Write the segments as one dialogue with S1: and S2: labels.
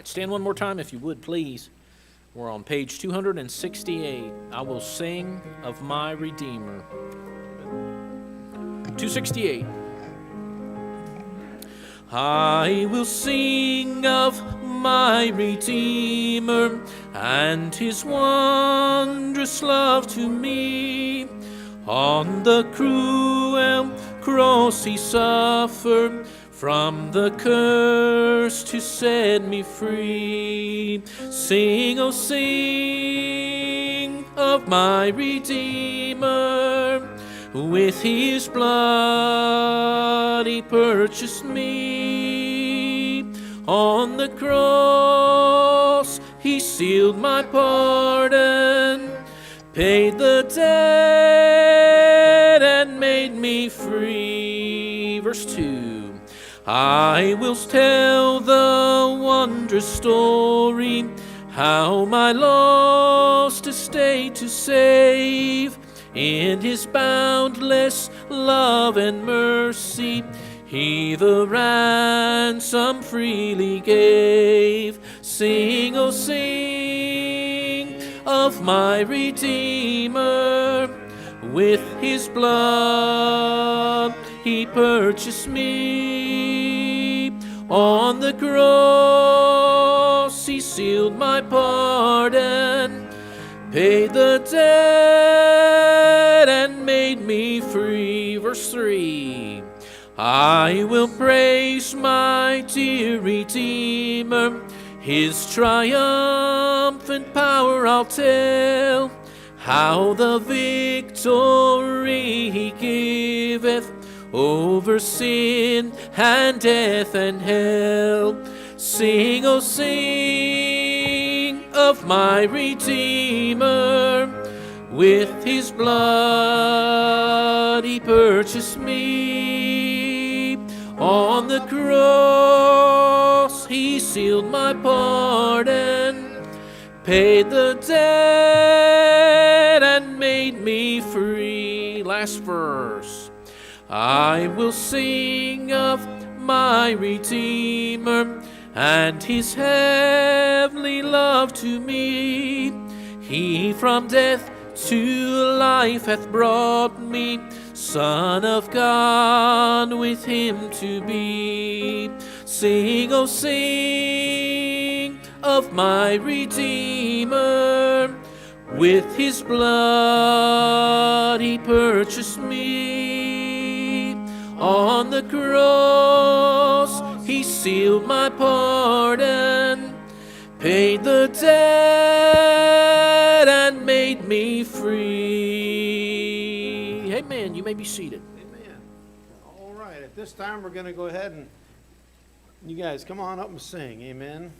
S1: Stand one more time if you would, please. We're on page 268. I will sing of my Redeemer. 268. I will sing of my Redeemer and his wondrous love to me. On the cruel cross he suffered, from the curse to set me free. Sing, oh sing of my Redeemer. With his blood he purchased me. On the cross he sealed my pardon, paid the debt and made me free. Verse 2. I will tell the wondrous story, how my lost estate to save. In his boundless love and mercy, he the ransom freely gave. Sing, oh sing of my Redeemer. With his blood he purchased me. On the cross he sealed my pardon, paid the debt and made me free. Verse 3. I will praise my dear Redeemer, his triumphant power I'll tell, how the victory he giveth over sin and death and hell. Sing, oh sing of my Redeemer. With his blood he purchased me. On the cross he sealed my pardon, paid the debt and made me free. Last verse. I will sing of my Redeemer and his heavenly love to me. He from death to life hath brought me, Son of God with him to be. Sing, oh sing of my Redeemer. With his blood he purchased me. On the cross he sealed my pardon, paid the debt and made me free. Amen. You may be seated.
S2: Amen. All right. At this time, we're going to go ahead and you guys come on up and sing. Amen.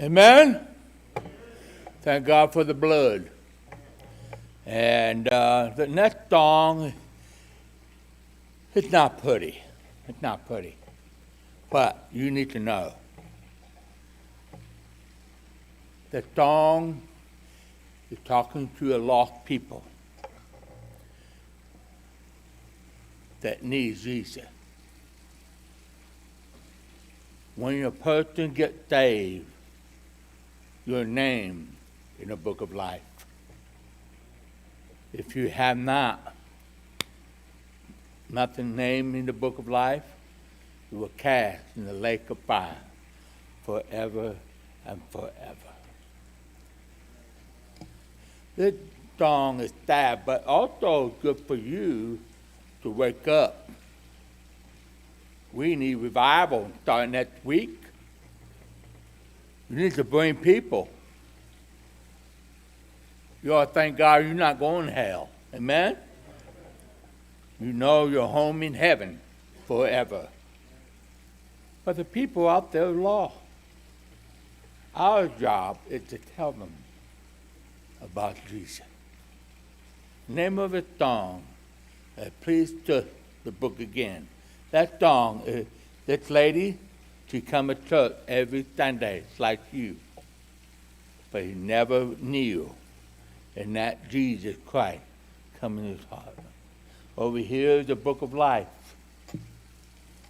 S3: Amen? Thank God for the blood. And the next song, it's not pretty. It's not pretty. But you need to know. The song is talking to a lost people that needs Jesus. When a person gets saved, your name in the book of life. If you have nothing named in the book of life, you will cast in the lake of fire forever and forever. This song is sad, but also good for you to wake up. We need revival starting next week. You need to bring people. You ought to thank God you're not going to hell. Amen? You know you're home in heaven forever. But the people out there are lost. Our job is to tell them about Jesus. Name of a song, please to the book again. That song, this lady, she come to church every Sunday, like you. But he never knew. And that Jesus Christ come in his heart. Over here is the book of life.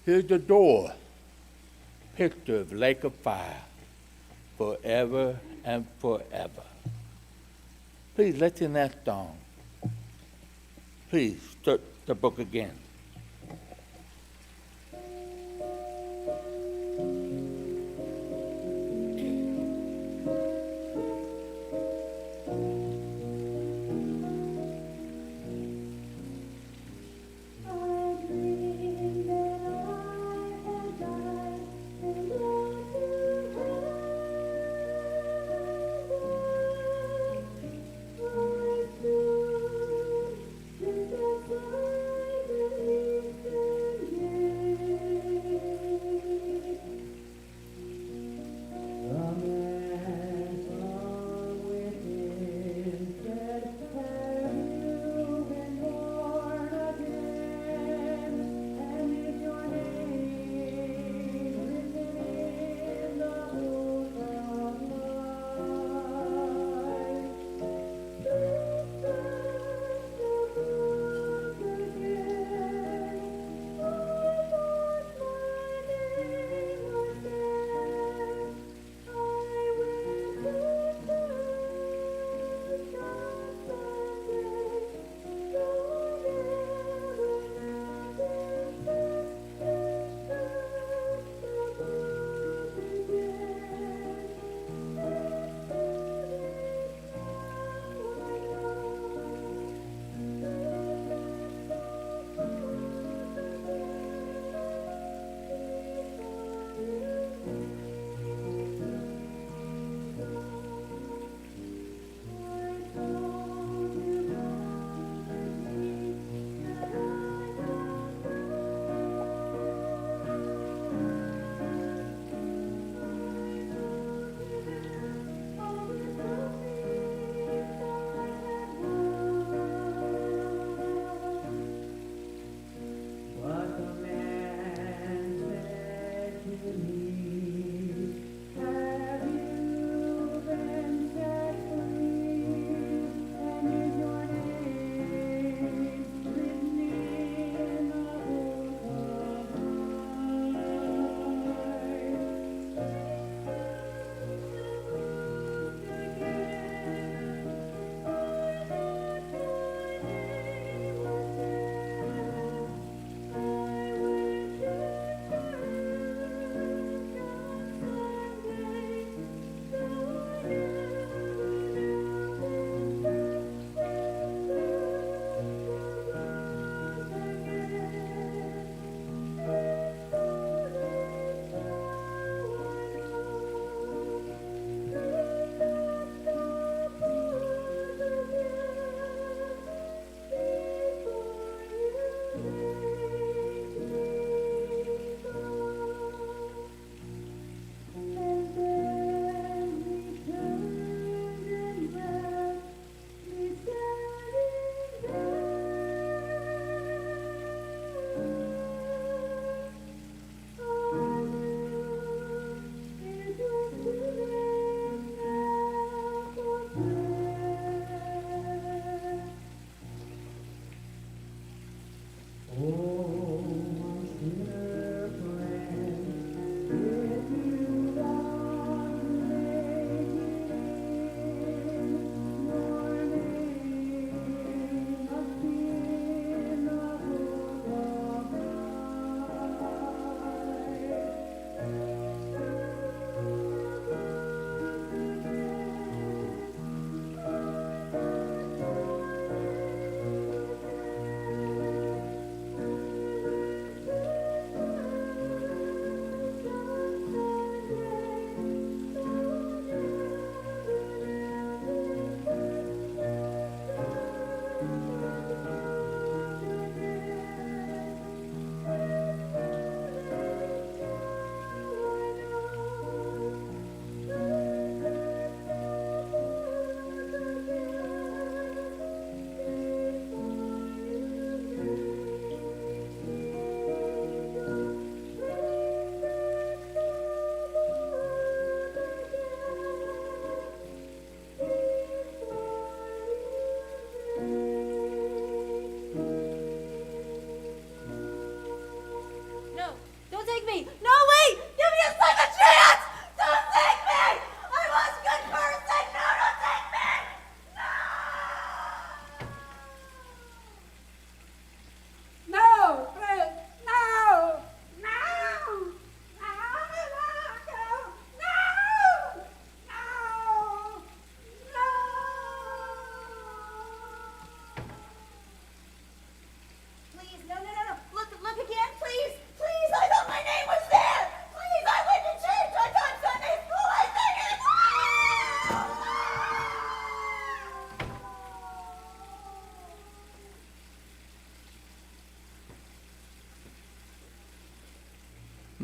S3: Here's the door. Picture of lake of fire. Forever and forever. Please listen to that song. Please start the book again.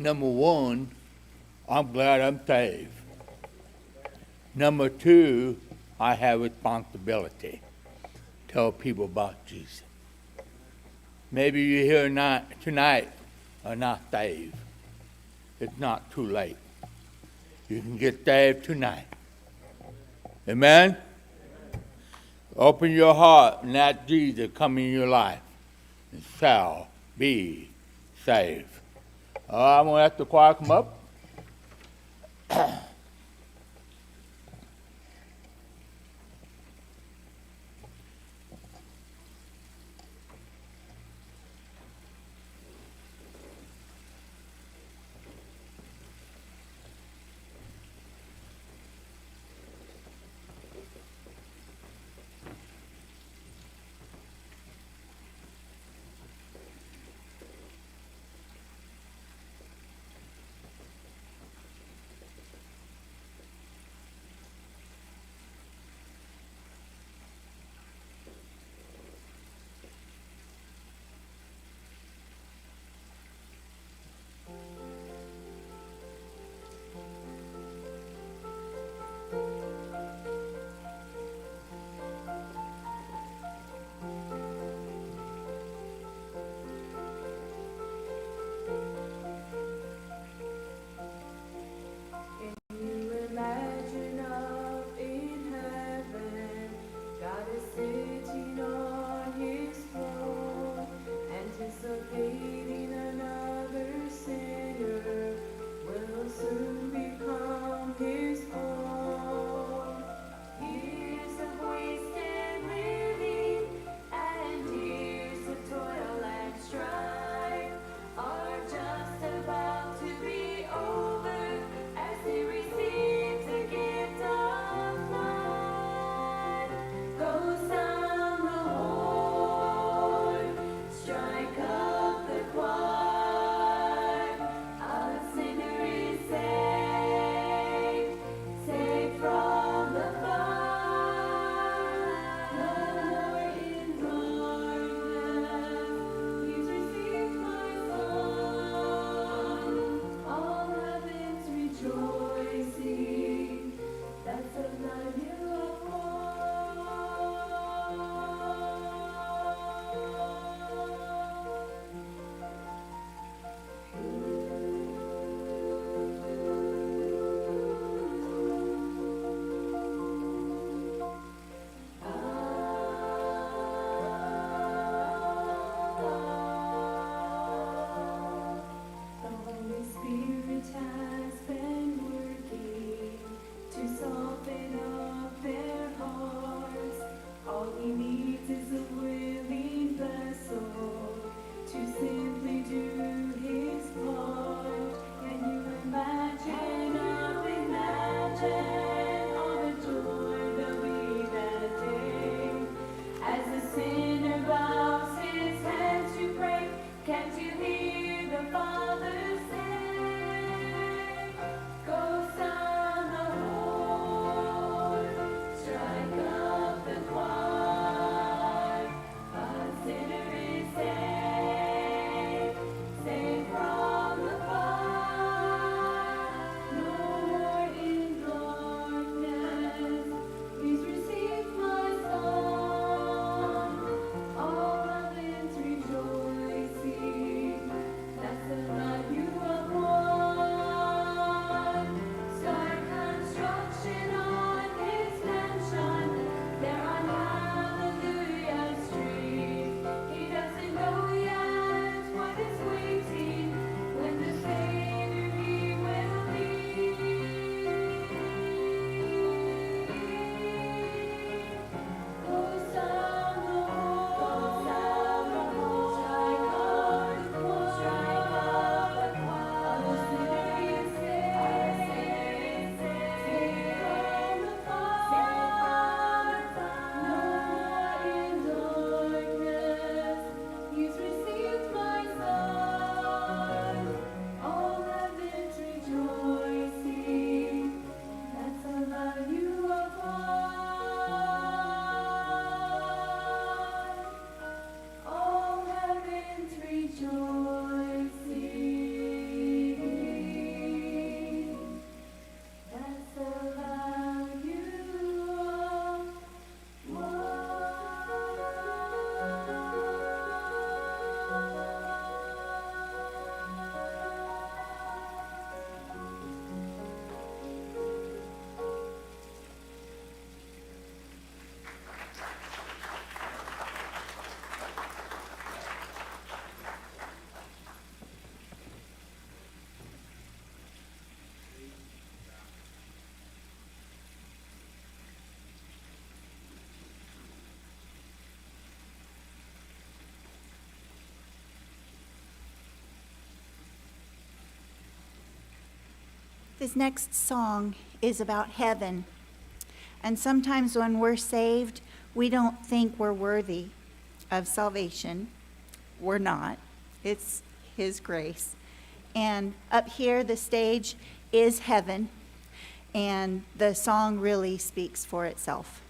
S3: number one, I'm glad I'm saved. Number two, I have responsibility. Tell people about Jesus. Maybe you here not tonight are not saved. It's not too late. You can get saved tonight. Amen? Open your heart and let Jesus come in your life and shall be saved. I'm going to have the choir come up.
S4: This next song is about heaven. And sometimes when we're saved, we don't think we're worthy of salvation. We're not. It's His grace. And up here, the stage is heaven. And the song really speaks for itself.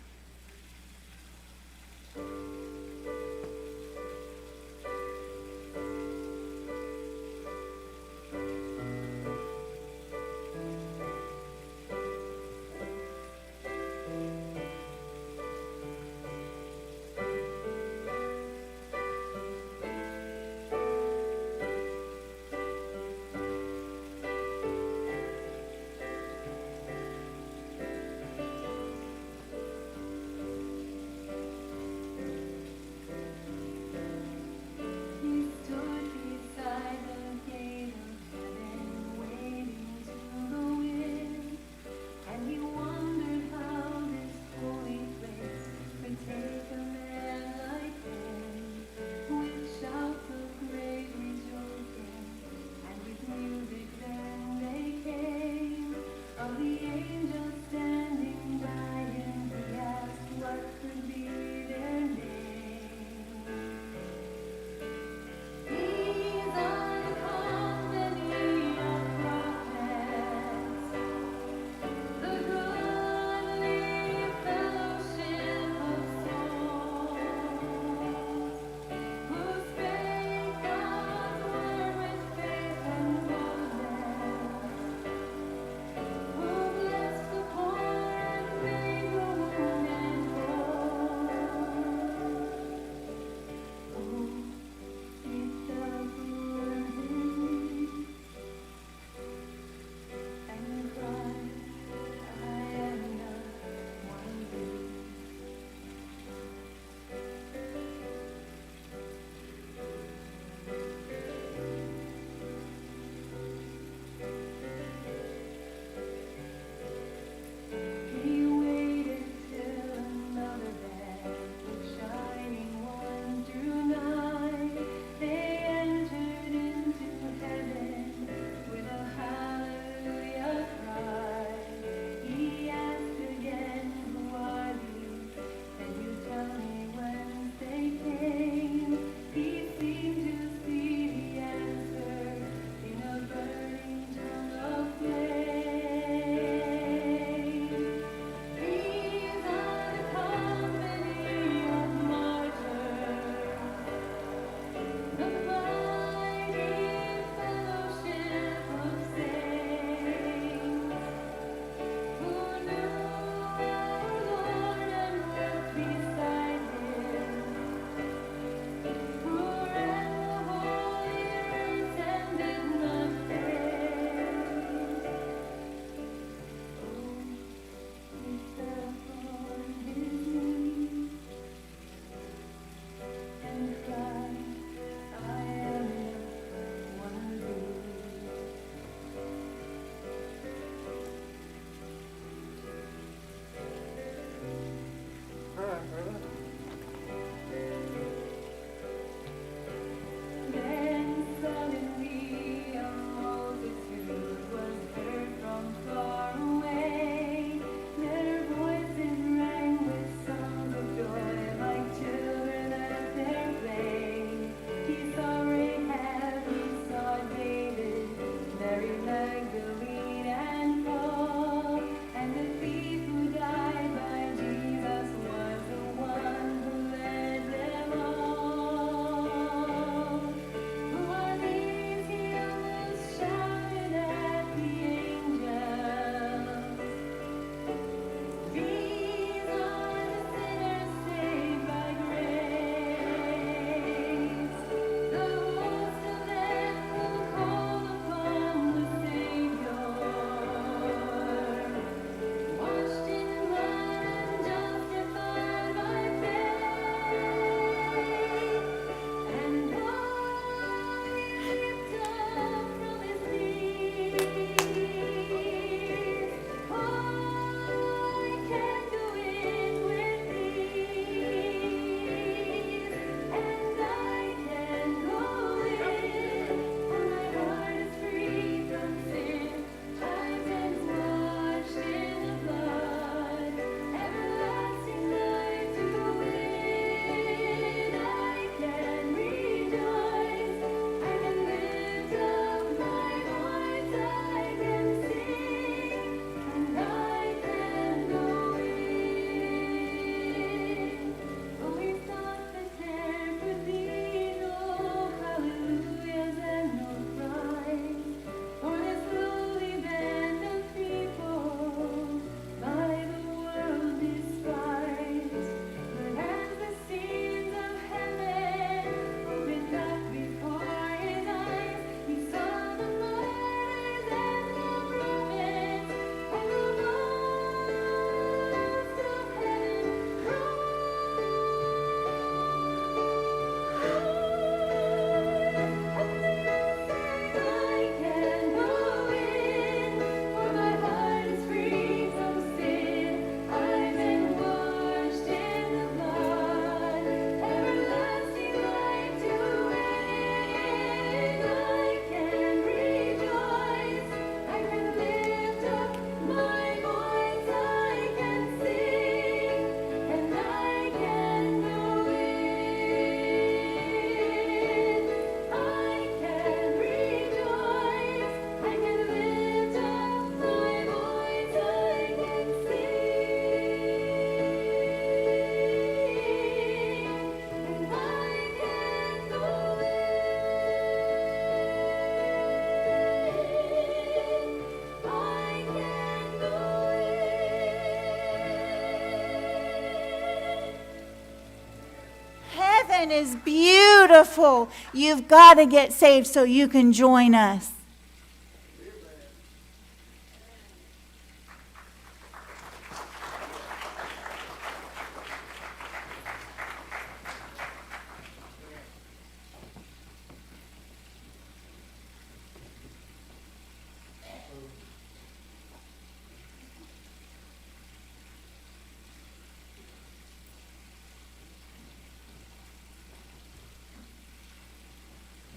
S4: heaven is beautiful. You've got to get saved so you can join us.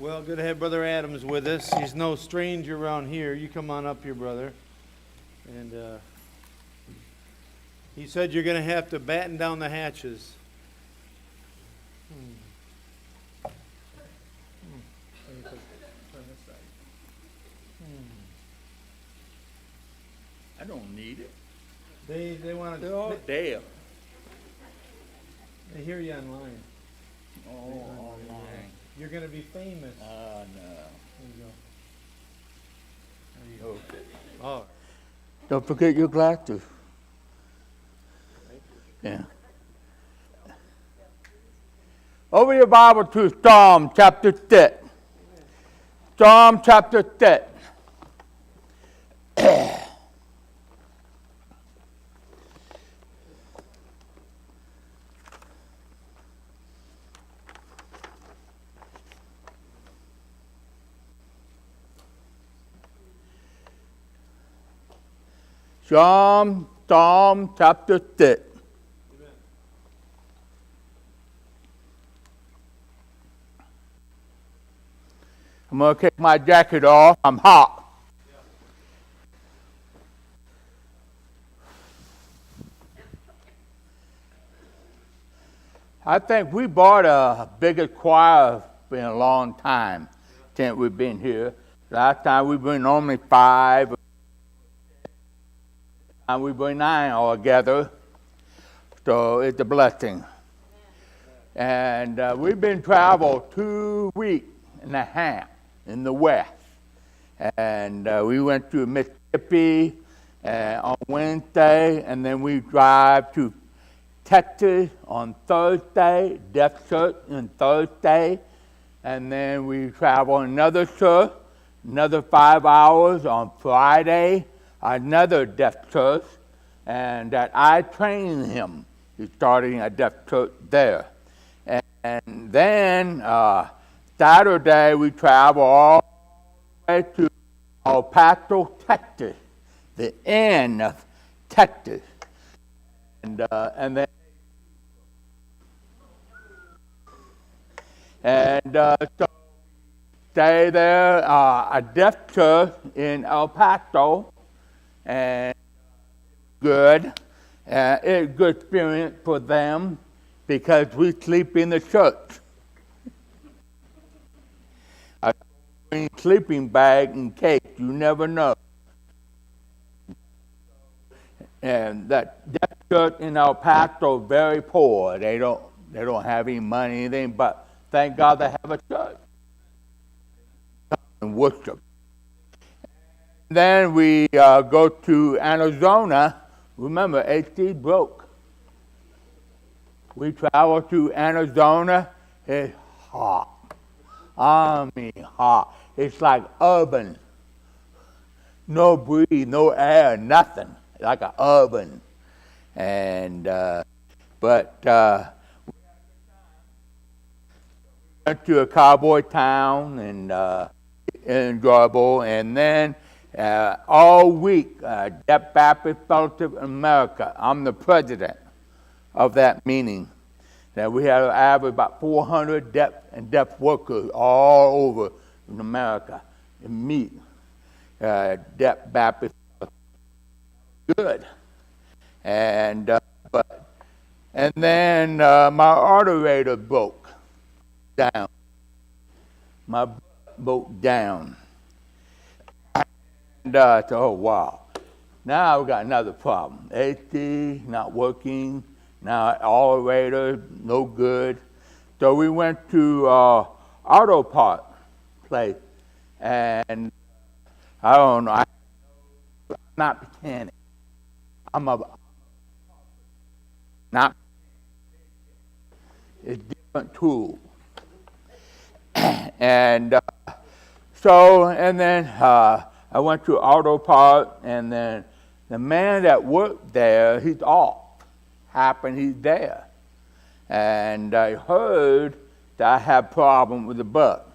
S2: Well, good to have Brother Adams with us. He's no stranger around here. You come on up here, brother. And he said you're going to have to batten down the hatches.
S3: I don't need it.
S2: They want
S3: They're all
S2: to.
S3: there.
S2: They hear you online.
S3: Oh, online.
S2: You're going to be famous.
S3: No.
S2: There you go.
S3: Okay.
S2: All right.
S3: Don't forget your glasses. Yeah. Over your Bible to Psalm chapter 6. Psalm chapter 6. Psalm chapter 6. I'm going to take my jacket off. I'm hot. I think we bought a bigger choir in a long time since we've been here. Last time we were only 5. And we were 9 altogether, so it's a blessing. And we've been traveled 2 weeks and a half in the West. And we went to Mississippi on Wednesday, and then we drive to Texas on Thursday, Deaf Church on Thursday, and then we travel another church, another 5 hours on Friday, another deaf church, and that I trained him. He's starting a deaf church there. And then Saturday we travel all the way to El Paso, Texas, the end of Texas. And so stay there, a deaf church in El Paso, and good. It's a good experience for them because we sleep in the church. I bring sleeping bag in case, you never know. And that deaf church in El Paso very poor. They don't have any money, anything, but thank God they have a church and worship. Then we go to Arizona. Remember, AC broke. We travel to Arizona. It's hot. I mean, hot. It's like oven. No breeze, no air, nothing. Like an oven. And but we went to a cowboy town and enjoyable. And then all week, Deaf Baptist Fellowship in America. I'm the president of that meeting. Now we have average about 400 deaf workers all over in America and meet Deaf Baptist. Good. And then my artery broke down. My broke down. And oh wow. Now we got another problem. AC not working. Now elevator no good. So we went to auto part place, and I don't know. I'm not mechanic. I'm not. It's different tool. And and then I went to auto part, and then the man that worked there, he's off. Happened he's there. And I heard that I had a problem with the buck.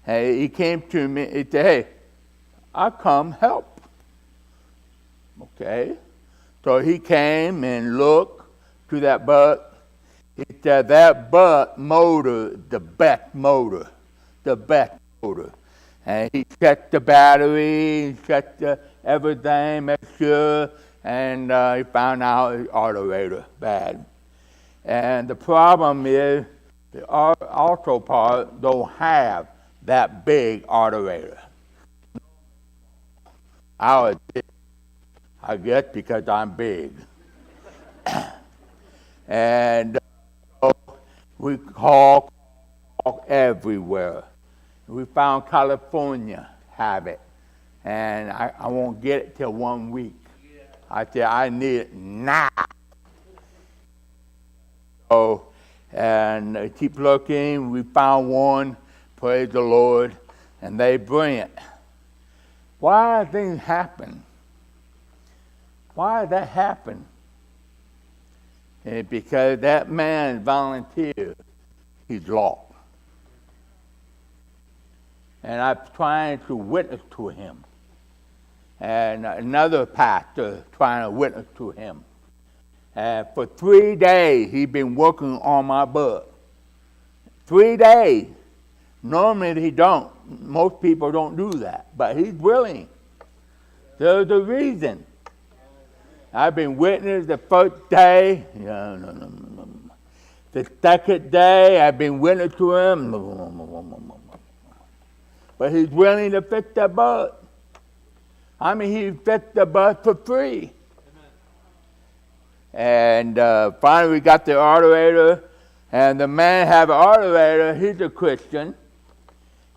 S3: Hey, he came to me, he said, hey, I'll come help. Okay. So he came and looked to that buck. He said that buck motor, the best motor. And he checked the battery, checked everything, made sure, and he found out the alternator bad. And the problem is the auto part don't have that big alternator. I guess because I'm big. And so we call everywhere. We found California have it, and I won't get it till 1 week. I said, I need it now. So, and I keep looking, we found one, praise the Lord, and they bring it. Why did things happen? Why did that happen? Because that man volunteered, he's lost. And I'm trying to witness to him. And another pastor trying to witness to him. And for 3 days, he's been working on my book. 3 days. Normally he don't. Most people don't do that. But he's willing. There's a reason. I've been witness the first day. The second day, I've been witness to him. But he's willing to fix that bus. I mean, he fixed the bus for free. Amen. And finally we got the alternator, and the man have an alternator, he's a Christian.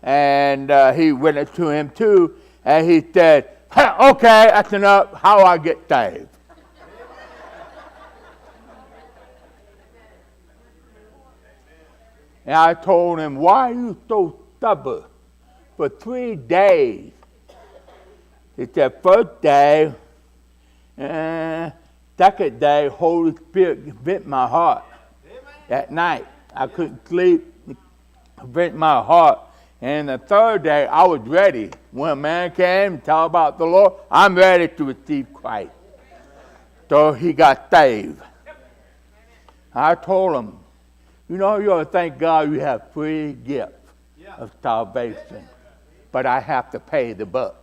S3: And he witnessed to him too, and he said, okay, that's enough, how I get saved? And I told him, why are you so stubborn? For 3 days. He said, first day, second day, Holy Spirit bit my heart. That night, I couldn't sleep, it bit my heart. And the third day, I was ready. When a man came and talked about the Lord, I'm ready to receive Christ. So he got saved. I told him, you know, you ought to thank God you have free gift of salvation. But I have to pay the buck.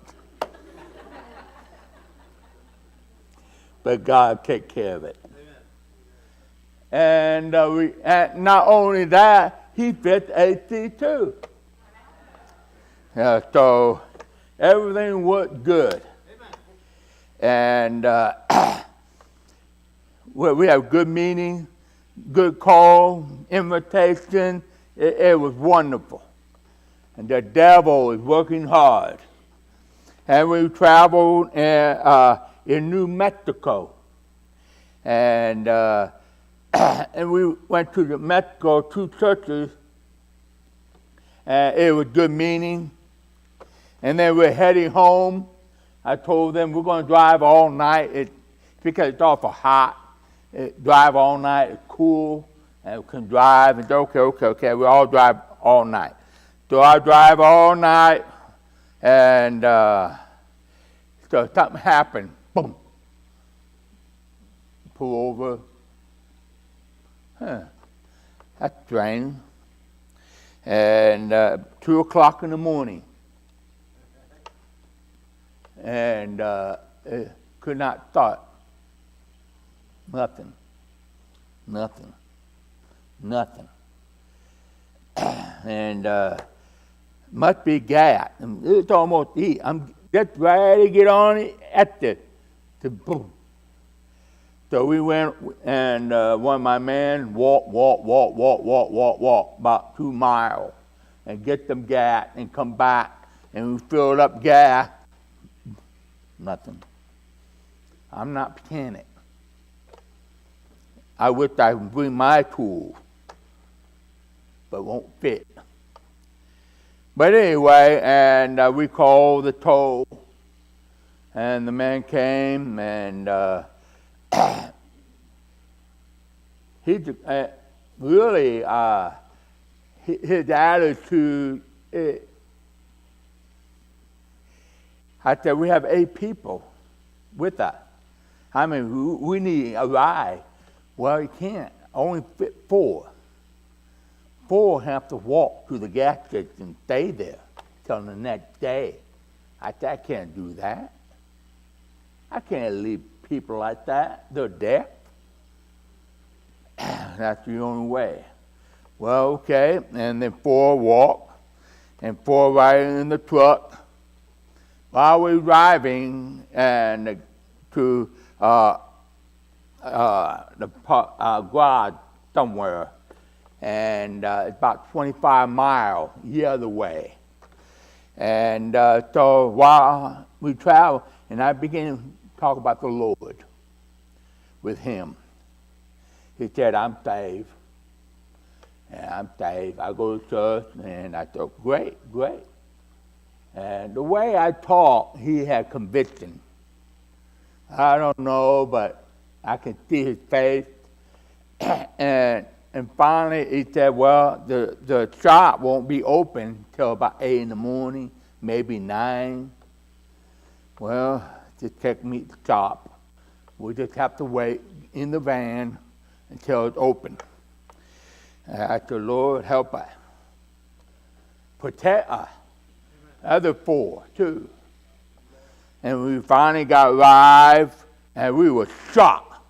S3: But God take care of it. Amen. And not only that, he fits AC too. So everything worked good. Amen. And we have good meeting, good call, invitation. It was wonderful. And the devil is working hard. And we traveled in New Mexico. And and we went to New Mexico, 2 churches. And it was good meeting. And then we're heading home. I told them we're going to drive all night. Because it's awful hot. Drive all night, it's cool. And we can drive. And okay. We all drive all night. So I drive all night, and so something happened. Boom. Pull over. That's strange. And 2 o'clock in the morning. And it could not start. Nothing. And must be gas. It's almost heat. I'm just ready to get on it at the boom. So we went, and one of my men walk about 2 miles and get them gas and come back, and we filled up gas. Nothing. I'm not mechanic. I wish I could bring my tools. but won't fit. But anyway, and we called the toll, and the man came, and he really, his attitude, I said, we have 8 people with us. I mean, we need a ride. Well, you can't. Only fit 4. 4 have to walk to the gas station and stay there till the next day. I said, I can't do that. I can't leave people like that. They're deaf. That's the only way. Well, okay, and then 4 walk, and 4 riding in the truck. While we're driving and to the garage somewhere, and it's about 25 miles the other way. And so while we travel, and I began to talk about the Lord with him. He said, I'm saved. And I'm saved. I go to church, and I thought, great. And the way I talk, he had conviction. I don't know, but I can see his face. and finally, he said, well, the shop won't be open till about 8 in the morning, maybe 9. Well, just take me to the shop. We'll just have to wait in the van until it's open. And I said, Lord, help us. Protect us. Other 4, too. And we finally got live, and we were shocked.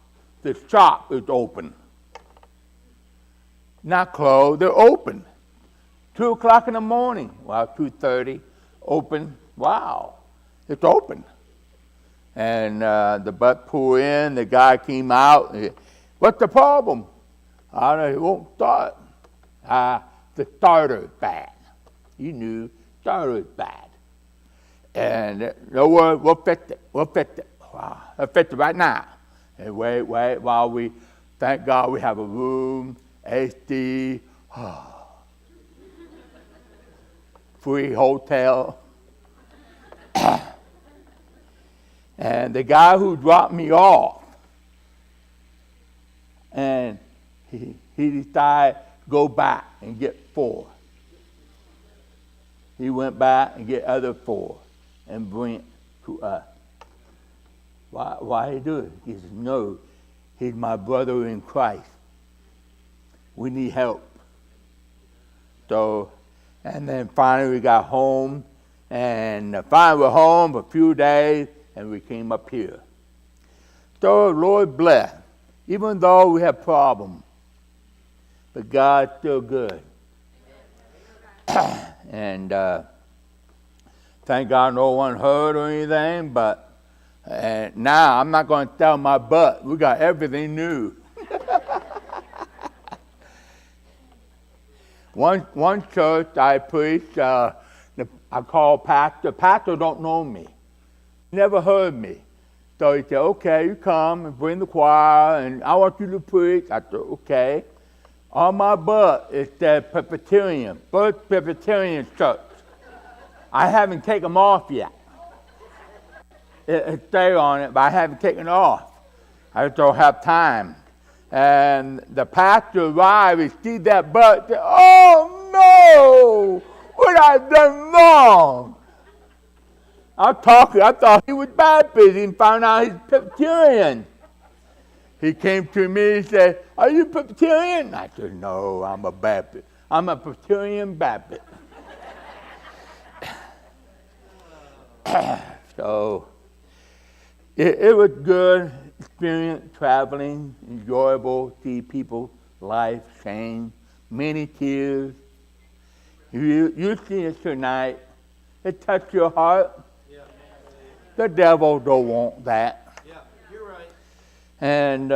S3: The shop is open. Not closed, they're open. 2 o'clock in the morning. Well, 2:30, open. Wow, it's open. And the bus pulled in, the guy came out. What's the problem? I don't know, it won't start. The starter is bad. You knew. Starter is bad. And no worry, we'll fix it. Wow, I'll fix it right now. And wait, while we, thank God we have a room, AC, free hotel. And the guy who dropped me off, and he decided to go back and get 4. He went back and get other 4 and bring it to us. Why he do it? He said, no, he's my brother in Christ. We need help. So, and then finally we got home, and finally we're home for a few days, and we came up here. So the Lord bless, even though we have problems, but God's still good. And thank God no one heard or anything, but now I'm not going to tell my butt. We got everything new. One church I preached, I called pastor. Pastor don't know me. Never heard me. So he said, okay, you come and bring the choir, and I want you to preach. I said, okay. On my butt, it said Presbyterian, First Presbyterian Church. I haven't taken them off yet. It stayed on it, but I haven't taken it off. I just don't have time. And the pastor arrived, he see that butt, said, oh no, what I done wrong? I thought he was Baptist, and found out he's Presbyterian. He came to me and said, are you Presbyterian? I said, no, I'm a Baptist. I'm a Presbyterian Baptist. So it was good experience traveling, enjoyable, see people's life change, many tears. You see it tonight. It touched your heart. Yeah. The devil don't want that.
S2: Yeah, you're right.
S3: And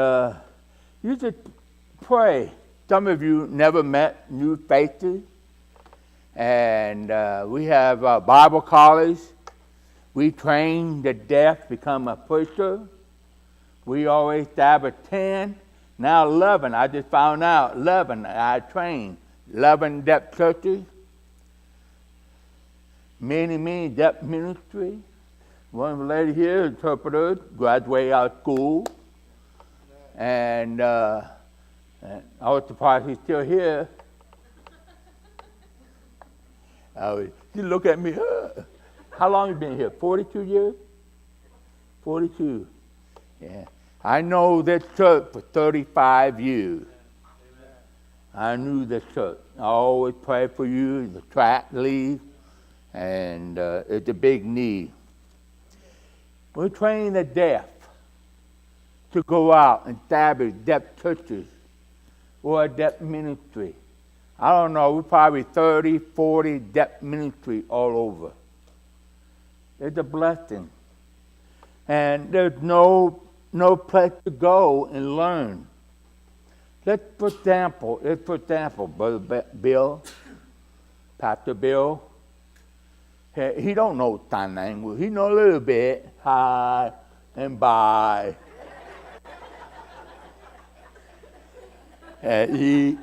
S3: you just pray. Some of you never met new faces. And we have Bible college. We train the deaf to become a preacher. We always have 10, now 11. I just found out 11 I trained 11 deaf churches, many deaf ministries. One lady here, interpreter, graduated out of school, and I was surprised he's still here. She looked at me, how long you been here? 42 years? 42. Yeah. I know this church for 35 years. I knew this church. I always pray for you, the track lead, and it's a big need. We're training the deaf to go out and establish deaf churches or a deaf ministry. I don't know, we're probably 30, 40 deaf ministries all over. It's a blessing. And there's no place to go and learn. For example, Brother Bill, Pastor Bill, he don't know sign language. He know a little bit, hi and bye. And eat,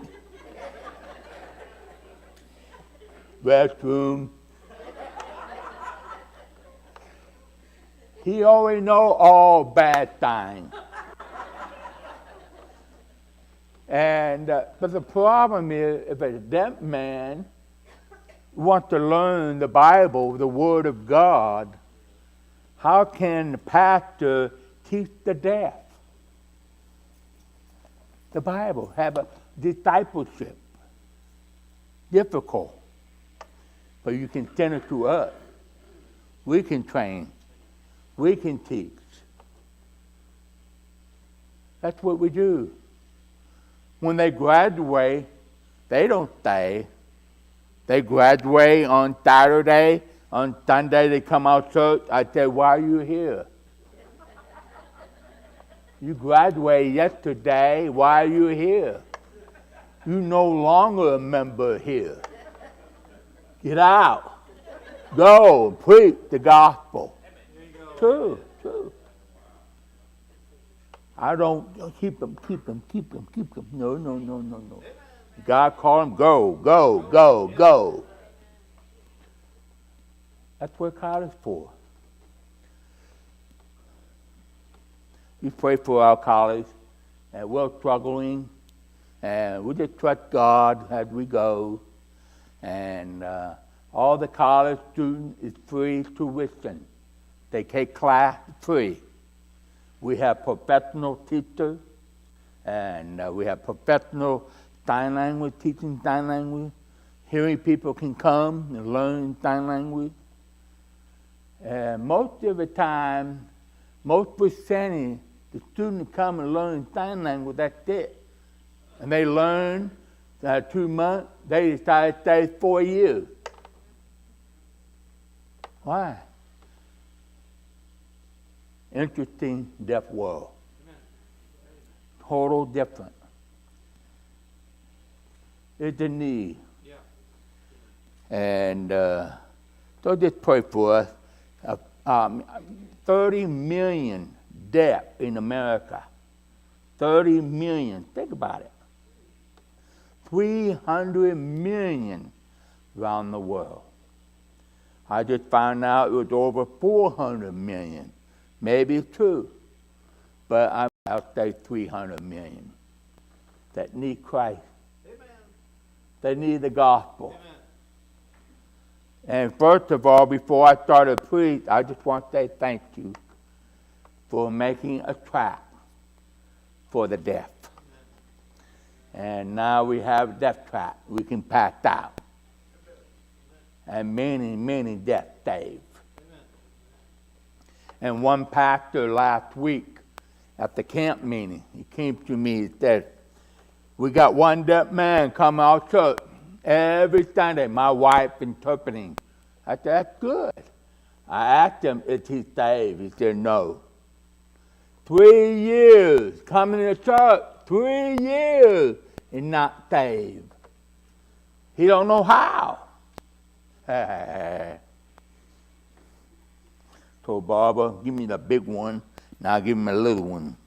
S3: restroom. He already know all bad things. And but the problem is, if a deaf man wants to learn the Bible, the Word of God, how can the pastor teach the deaf the Bible? Have a discipleship. Difficult. But you can send it to us. We can train. We can teach. That's what we do. When they graduate, they don't stay. They graduate on Saturday. On Sunday, they come out church. I say, why are you here? You graduated yesterday. Why are you here? You no longer a member here. Get out. Go and preach the gospel. True. I don't keep them. No. God called them, go. That's what God is for. We pray for our college, and we're struggling, and we just trust God as we go. And all the college students is free tuition. They take class free. We have professional teachers, and we have professional sign language, teaching sign language. Hearing people can come and learn sign language. And most of the time, most percentage, the students come and learn sign language, that's it. And they learn 2 months, they decide to stay 4 years. Why? Interesting deaf world. Total different. It's a need.
S2: Yeah.
S3: And so just pray for us. 30 million deaf in America. 30 million. Think about it. 300 million around the world. I just found out it was over 400 million. Maybe it's true, but I'll say 300 million that need Christ.
S2: Amen.
S3: They need the gospel.
S2: Amen.
S3: And first of all, before I start to preach, I just want to say thank you for making a track for the deaf. And now we have a deaf track we can pass out. And many deaf saved. And one pastor last week at the camp meeting, he came to me and said, we got one deaf man come out church every Sunday, my wife interpreting. I said, that's good. I asked him, is he saved? He said, no. 3 years coming to church, 3 years and not saved. He don't know how. Told Barbara, give me the big one, now give me a little one.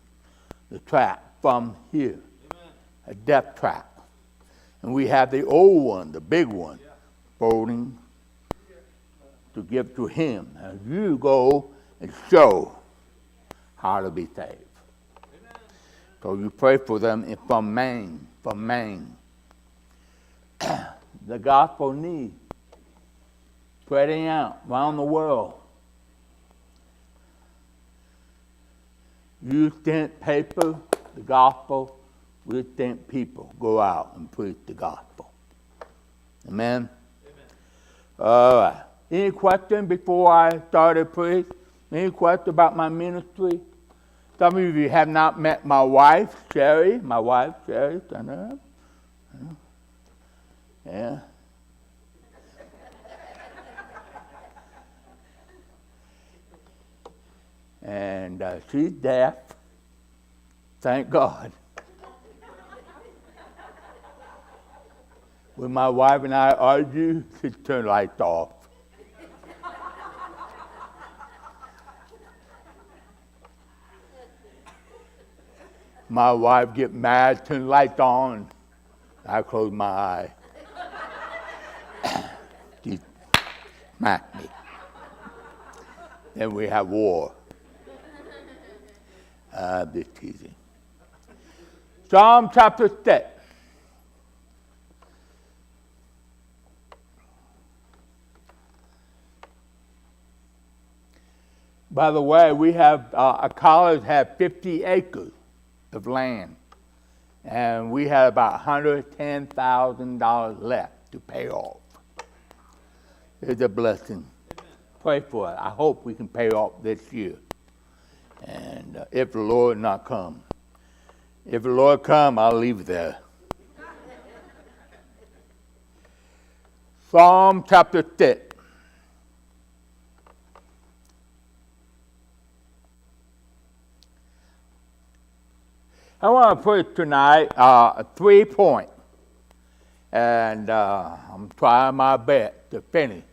S3: The track from here, a deaf track. And we have the old one, the big one, folding to give to him. And you go and show how to be saved. So you pray for them from Maine, The gospel need spreading out around the world. You think paper, the gospel, we think people go out and preach the gospel. Amen? All right. Any question before I started preach? Any question about my ministry? Some of you have not met my wife, Sherry. Stand up. Yeah. And she's deaf. Thank God. When my wife and I argue, she turns lights off. My wife get mad, turn lights on. I close my eye. She smacked me. Then we have war. This teasing. Psalm chapter 6. By the way, we have a college had 50 acres of land, and we had about $110,000 left to pay off. It's a blessing. Pray for it. I hope we can pay off this year. And if the Lord not come. If the Lord come, I'll leave there. Psalm chapter 6. I want to put tonight 3 points. And I'm trying my best to finish.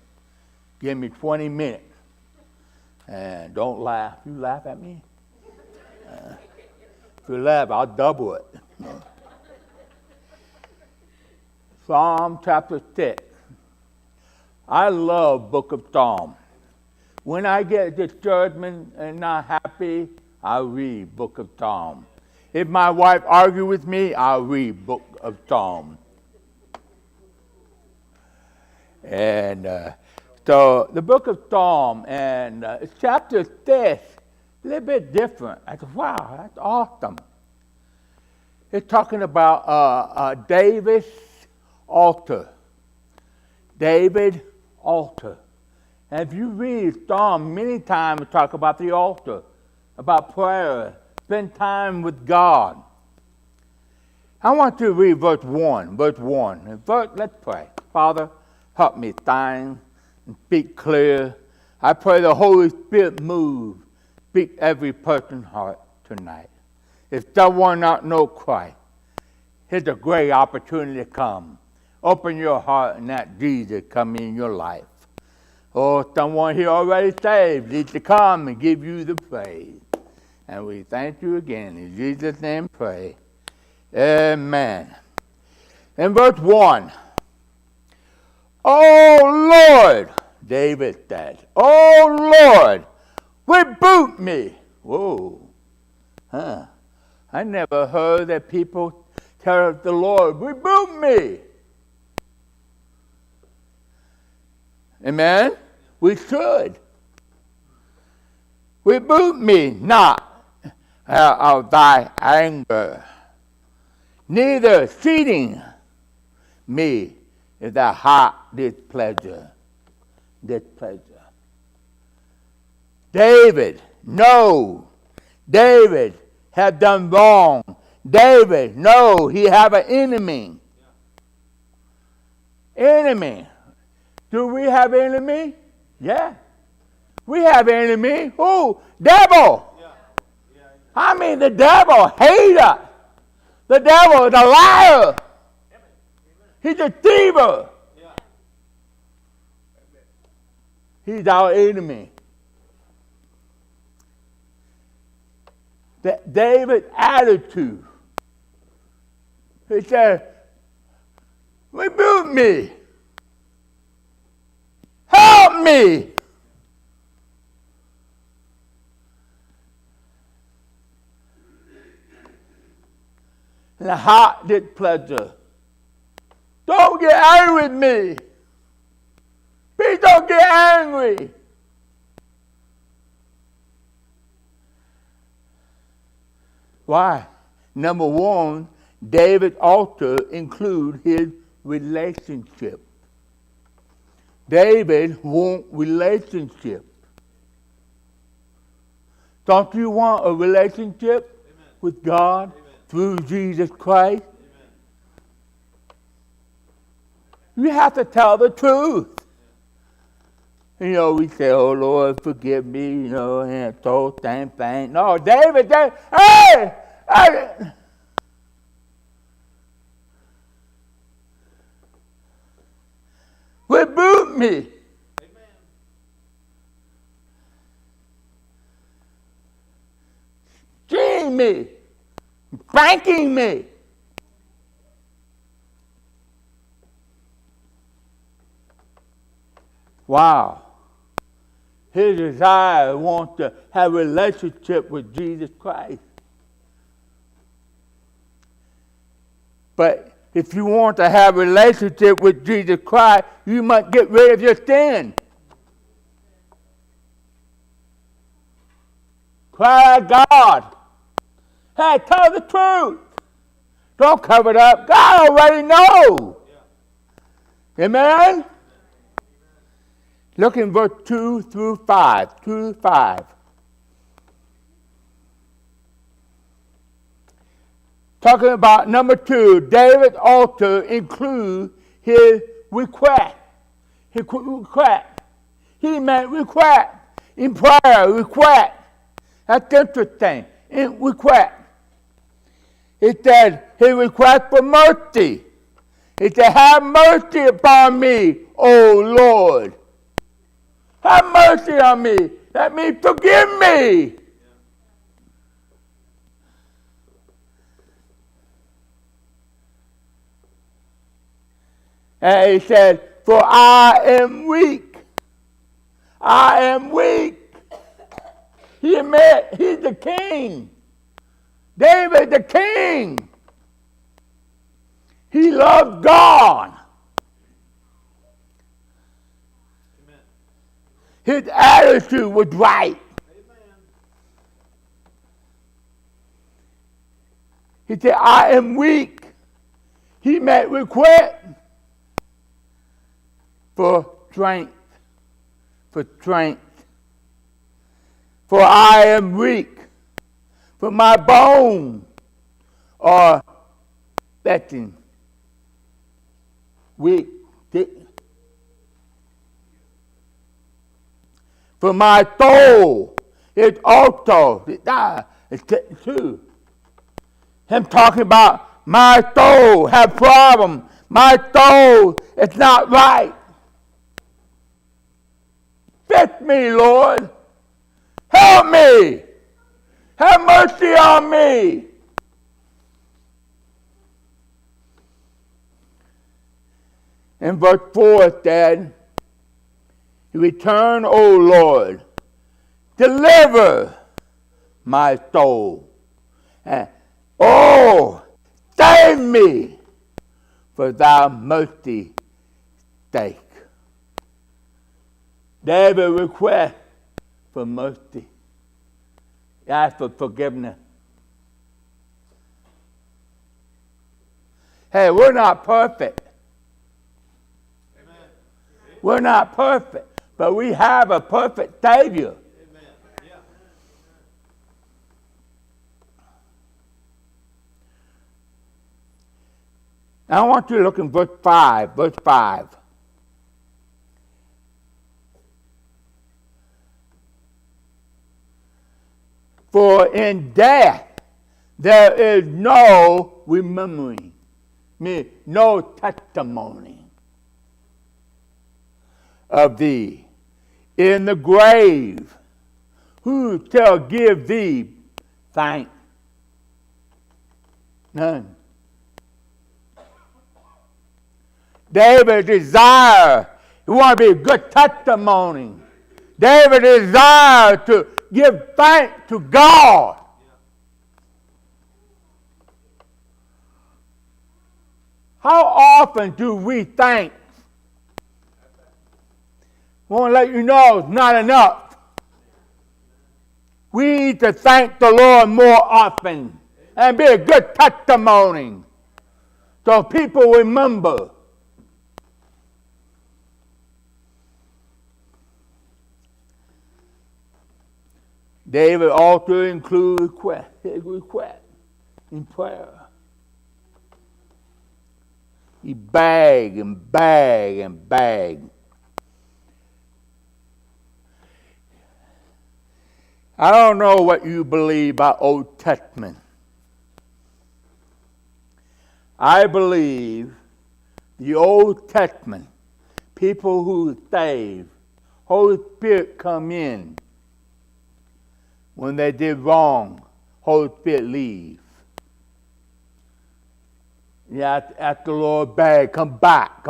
S3: Give me 20 minutes. And don't laugh. You laugh at me? If you laugh, I'll double it. Psalm chapter 6. I love book of Psalm. When I get discouragement and not happy, I read book of Psalm. If my wife argues with me, I'll read book of Psalm. And so the book of Psalm, and chapter 6, a little bit different. I said, wow, that's awesome. It's talking about David's altar. David's altar. And if you read Psalm, many times talk about the altar, about prayer, spend time with God. I want to read verse 1. Let's pray. Father, help me think and speak clear. I pray the Holy Spirit move, speak every person's heart tonight. If someone not know Christ, here's a great opportunity to come. Open your heart and let Jesus come in your life. Or someone here already saved needs to come and give you the praise. And we thank you again. In Jesus' name pray. Amen. In verse 1. Oh Lord, David said, oh Lord, rebuke me. Whoa. I never heard that people tell the Lord, rebuke me. Amen? We should. Rebuke me not of thy anger, neither exceeding me is thy heart displeasure. David, no. David had done wrong. David, no, he have an enemy. Enemy. Do we have enemy? Yeah. We have enemy. Who? Devil. I mean, the devil hates us. The devil is a liar. He's a deceiver. He's our enemy. David's attitude. He said, Rebuke me. Help me. And the heart did pleasure. Don't get angry with me. Please don't get angry. Why? Number one, David's altar include his relationship. David want relationship. Don't you want a relationship with God through Jesus Christ? You have to tell the truth. You know, we say, oh, Lord, forgive me, you know, and so damn thing. No, David, hey! Rebuke me. Amen. Sting me. Spanking me. Wow. His desire wants to have a relationship with Jesus Christ. But if you want to have a relationship with Jesus Christ, you must get rid of your sin. Cry out, God. Hey, tell the truth. Don't cover it up. God already knows. Amen? Look in verse 2 through 5. 2 to 5. Talking about number 2, David's altar includes his request. His request. He meant request. In prayer, request. That's interesting. In request. It said his request for mercy. It said, have mercy upon me, O Lord. Have mercy on me. That means forgive me. And he said, for I am weak. I am weak. He admit he's the king. David the king. He loved God. His attitude was right. He said, I am weak. He made request for strength. For strength. For I am weak. For my bones are betting. Weak. For my soul is also, it's too. Him talking about my soul have problem. My soul is not right. Fix me, Lord. Help me. Have mercy on me. In verse 4 it said, return, O Lord, deliver my soul. And, oh, save me for thy mercy's sake. David requests for mercy. He asks for forgiveness. Hey, we're not perfect. Amen. We're not perfect, but we have a perfect Savior. Amen. Yeah. Now I want you to look in verse 5. Verse 5. For in death there is no remembering, no testimony of thee. In the grave, who shall give thee thanks? None. David desired, he wanted to be a good testimony. David desired to give thanks to God. How often do we thank? I want to let you know it's not enough. We need to thank the Lord more often and be a good testimony so people remember. David also included his request in prayer. He begged and begged and begged. I don't know what you believe about Old Testament. I believe the Old Testament, people who saved, Holy Spirit come in. When they did wrong, Holy Spirit leave. Yeah, after the Lord begged, come back.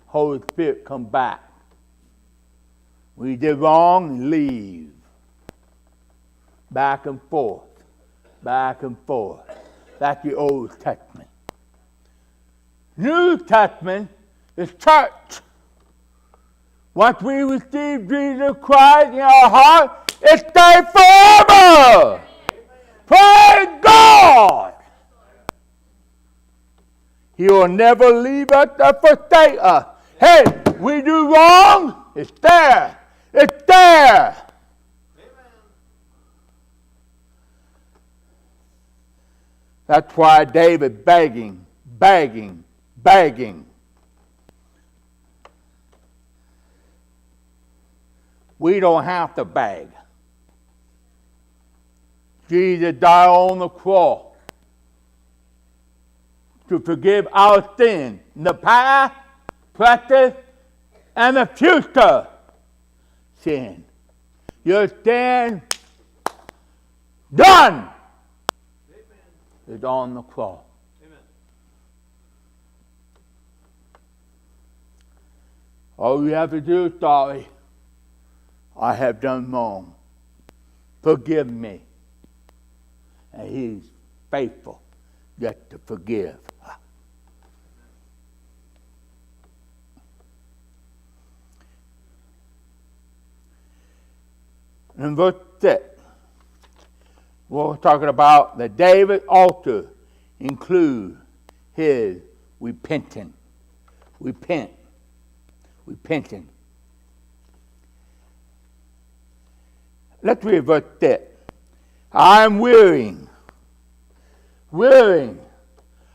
S3: Holy Spirit, come back. When you did wrong, leave. Back and forth. That's the Old Testament. New Testament is church. Once we receive Jesus Christ in our heart, it stays forever. Praise God. He will never leave us or forsake us. Hey, we do wrong, it's there. It's there. That's why David begging. We don't have to beg. Jesus died on the cross to forgive our sin, the past, present, and the future sin. Your sin done. Is on the cross.
S2: Amen.
S3: All you have to do is sorry. I have done wrong. Forgive me. And He's faithful yet to forgive. In verse 6, we're talking about the David altar include his repenting. Repenting. Let's read verse 6. I'm wearying.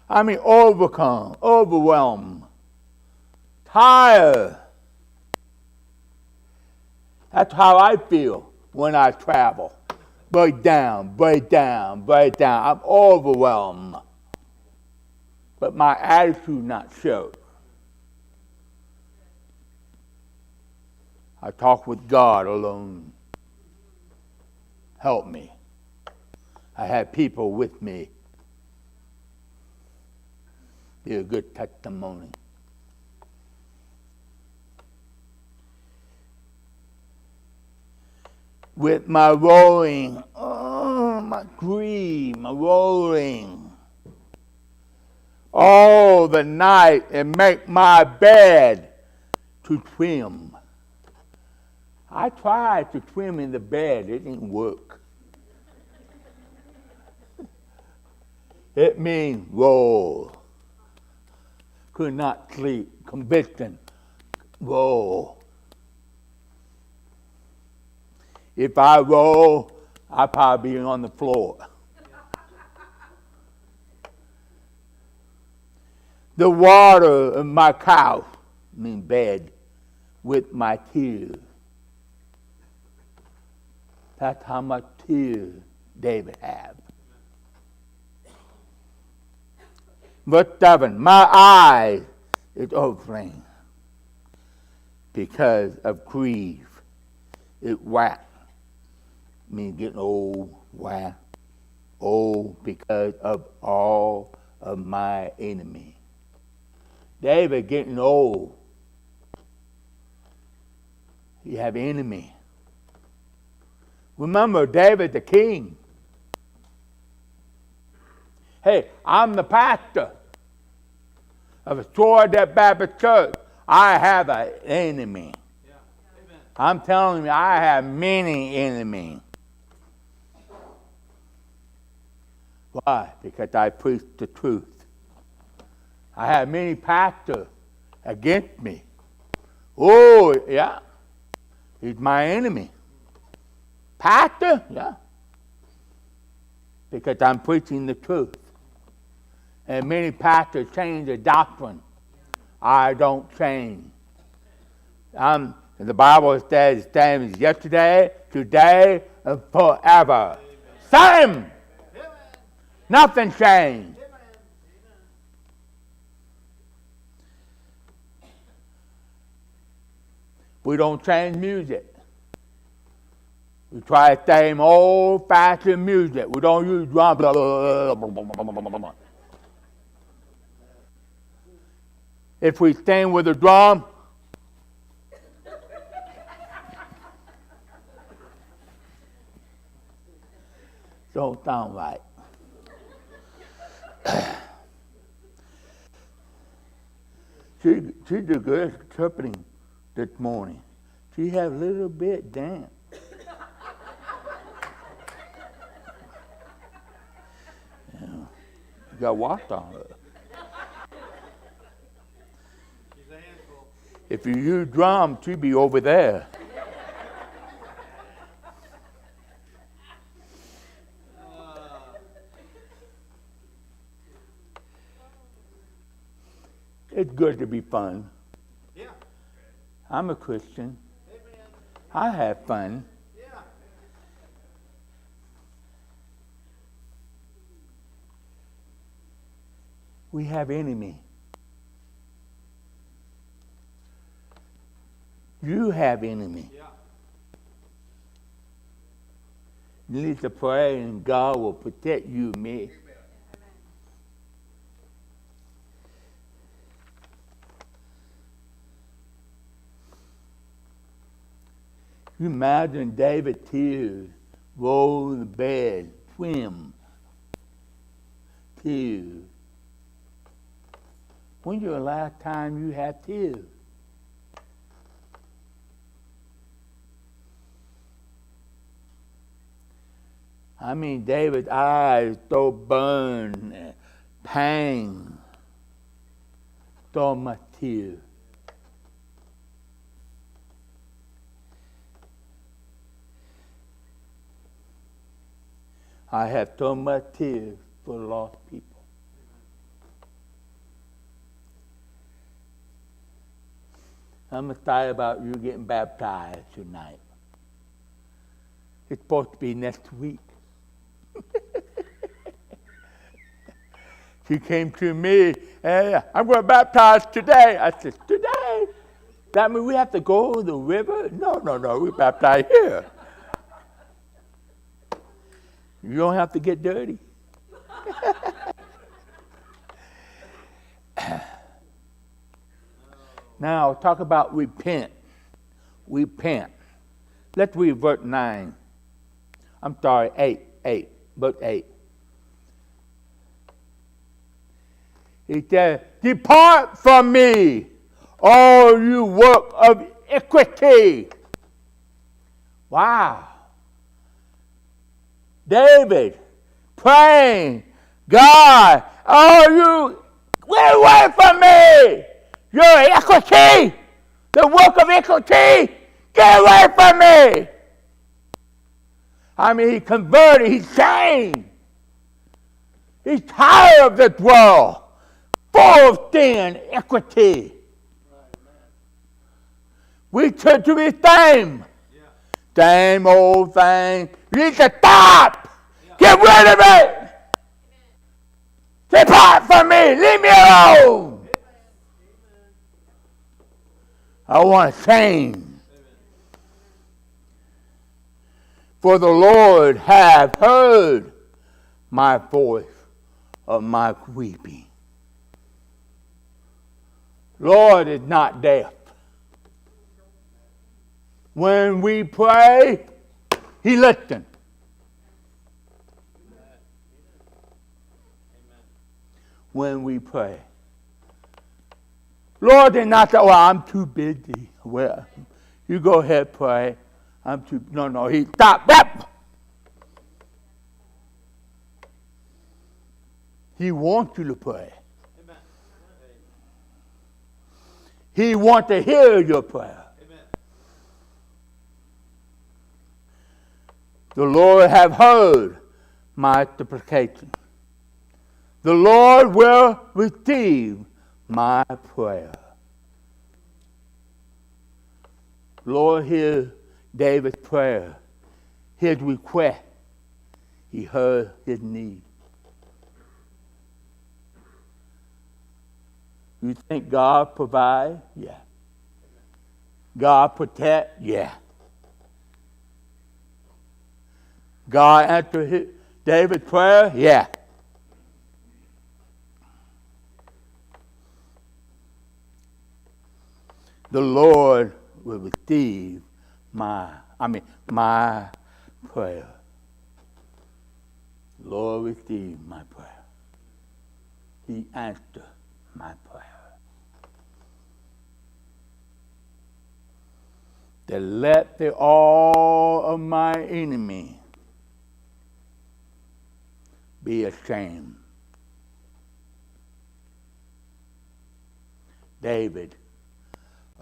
S3: I mean overcome, overwhelmed, tired. That's how I feel when I travel. Break down. I'm overwhelmed. But my attitude not show. I talk with God alone. Help me. I have people with me. Be a good testimony. With my rolling, my grief, my rolling. All the night and make my bed to trim. I tried to trim in the bed, it didn't work. It means roll. Could not sleep, conviction, roll. If I roll, I'll probably be on the floor. The water of my couch, bed, with my tears. That's how much tears David had. Verse 7, my eyes is overflowing because of grief. It whacked. Getting old, old because of all of my enemy. David getting old. He have enemy. Remember David the king. Hey, I'm the pastor of a Trinidad Baptist church. I have an enemy.
S2: Yeah. Amen.
S3: I'm telling you, I have many enemies. Why? Because I preach the truth. I have many pastors against me. Oh, yeah. He's my enemy. Pastor? Yeah. Because I'm preaching the truth. And many pastors change the doctrine. I don't change. The Bible says the same as yesterday, today, and forever. Same! Nothing changed. We don't change music. We try the same old-fashioned music. We don't use drums. If we sing with a drum, don't sound right. She did good interpreting this morning. She had a little bit damp. Yeah. You got water on her.
S2: She's a handful.
S3: If you use drums, she'd be over there. It's good to be fun.
S2: Yeah.
S3: I'm a Christian.
S2: Amen.
S3: I have fun.
S2: Yeah.
S3: We have enemy. You have enemy.
S2: Yeah.
S3: You need to pray and God will protect you, me. You imagine David tears, roll in the bed, swim, tears. When's the last time you had tears? I mean, David's eyes so burned, pain, so much tears. I have so much tears for lost people. I'm excited about you getting baptized tonight. It's supposed to be next week. She came to me, hey, I'm going to baptize today. I said, today? That means we have to go to the river? No, we baptize here. You don't have to get dirty. Now, talk about repent. Repent. Let's read verse 9. I'm sorry, 8, verse 8. He said, depart from me, all you work of iniquity. Wow. David praying, God, oh, you get away from me. Your iniquity, the work of iniquity, get away from me. I mean, he converted, he's changed. He's tired of this world, full of sin, iniquity. We turn to the same. Same old thing. You need to stop. Get rid of it. Depart from me. Leave me alone. I want to change. For the Lord hath heard my voice of my weeping. Lord is not deaf. When we pray, He listens. When we pray. Lord is not that, well, I'm too busy. Well, you go ahead, pray. I'm too, no, He, stop that. He wants you to pray. He wants to hear your prayer.
S2: Amen.
S3: The Lord have heard my supplication. The Lord will receive my prayer. Lord, hear David's prayer, his request. He heard his need. You think God provide? Yeah. God protect? Yeah. God answer David's prayer? Yeah. The Lord will receive my prayer. Lord, receive my prayer. He answered my prayer. That let all of my enemy be ashamed. David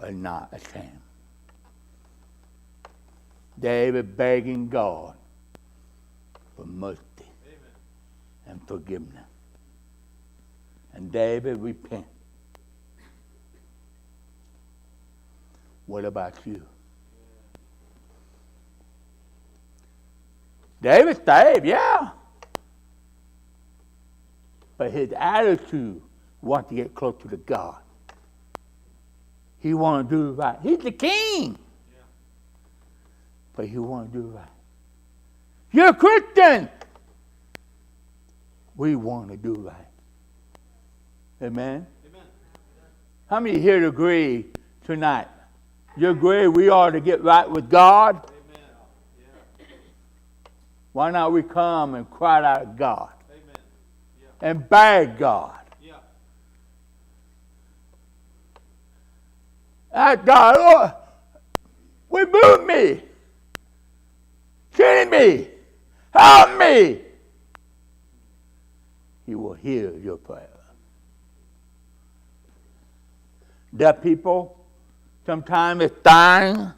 S3: are not ashamed. David begging God for mercy and forgiveness. And David repent. What about you? David saved, yeah. But his attitude wants to get closer to God. He want to do right. He's the king. Yeah. But he want to do right. You're a Christian. We want to do right. Amen?
S2: Amen.
S3: How many here agree tonight? You agree we ought to get right with God?
S2: Amen. Yeah.
S3: Why not we come and cry out to God?
S2: Amen. Yeah.
S3: And beg God.
S2: Yeah.
S3: Ask God, Lord, remove me. Change me. Help me. He will hear your prayer. Deaf people, sometimes it's dying.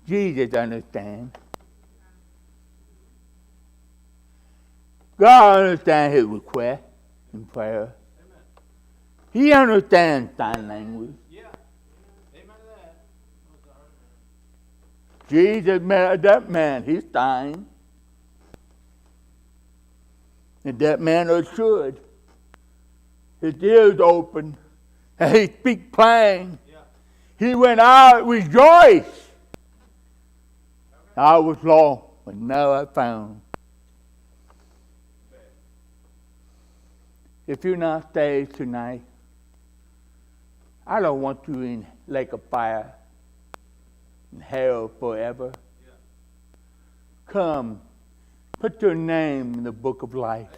S3: Jesus understands. God understands his request and prayer.
S2: Amen.
S3: He understands sign language.
S2: Yeah. Amen to that.
S3: Jesus met that man. He's dying. And that man assured. His ears open. And he speaks plain.
S2: Yeah.
S3: He went out rejoiced. I was lost, but now I found. If you're not saved tonight, I don't want you in lake of fire, in hell forever.
S2: Yeah.
S3: Come, put your name in the book of life.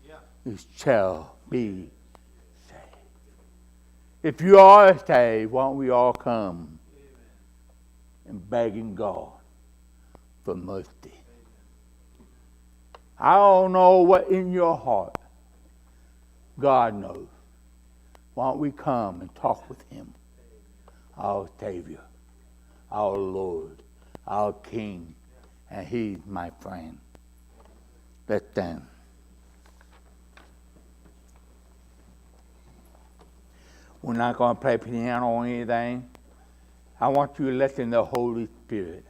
S2: Yeah.
S3: You shall be saved. If you are saved, why don't we all come and begging God for mercy? I don't know what in your heart. God knows. Why don't we come and talk with him? Our Savior, our Lord, our King, and he's my friend. Let's stand. We're not going to play piano or anything. I want you to listen to the Holy Spirit.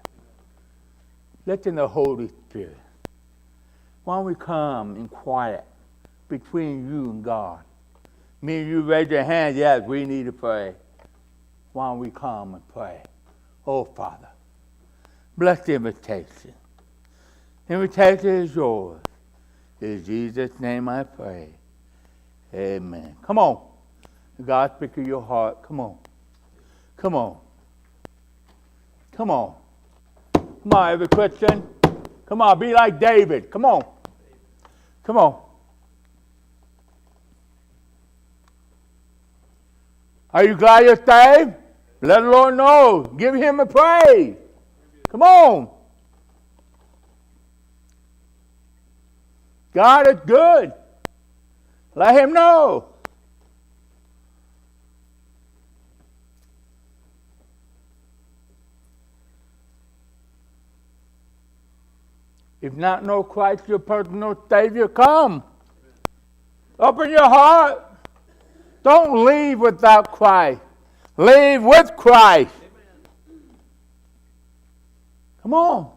S3: Listen to the Holy Spirit. Why don't we come in quiet between you and God? Me and you raise your hand, yes, we need to pray. Why don't we come and pray? Oh, Father, bless the invitation. Invitation is yours. In Jesus' name I pray. Amen. Come on. God speak to your heart. Come on. Come on. Come on. Come on, every Christian. Come on, be like David. Come on. Come on. Are you glad you're saved? Let the Lord know. Give him a praise. Come on. God is good. Let him know. If not know Christ your personal Savior, come. Open your heart. Don't leave without Christ. Leave with Christ. Come on.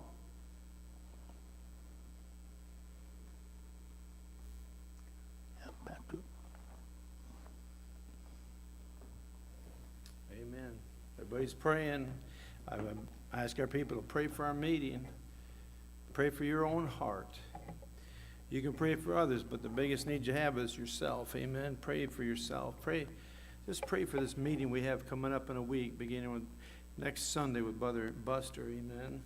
S2: Amen. Everybody's praying. I ask our people to pray for our meeting. Pray for your own heart. You can pray for others, but the biggest need you have is yourself. Amen. Pray for yourself. Just pray for this meeting we have coming up in a week, beginning with next Sunday with Brother Buster. Amen.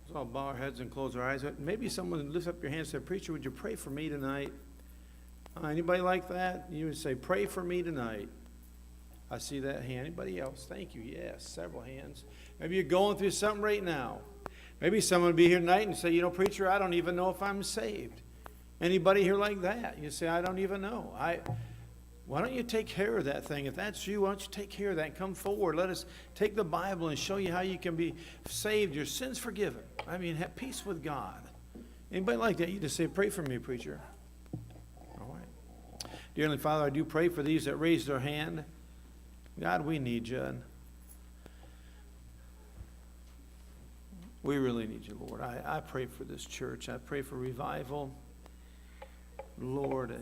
S2: Let's all bow our heads and close our eyes. Maybe someone lift up your hand and say, "Preacher, would you pray for me tonight?" Anybody like that? You would say, "Pray for me tonight." I see that hand. Anybody else? Thank you. Yes, several hands. Maybe you're going through something right now. Maybe someone would be here tonight and say, "You know, preacher, I don't even know if I'm saved." Anybody here like that? You say, "I don't even know." Why don't you take care of that thing? If that's you, why don't you take care of that? Come forward. Let us take the Bible and show you how you can be saved, your sins forgiven. I mean, have peace with God. Anybody like that? You just say, "Pray for me, preacher." All right. Dear Heavenly Father, I do pray for these that raised their hand. God, we need you. We really need you, Lord. I pray for this church. I pray for revival. Lord,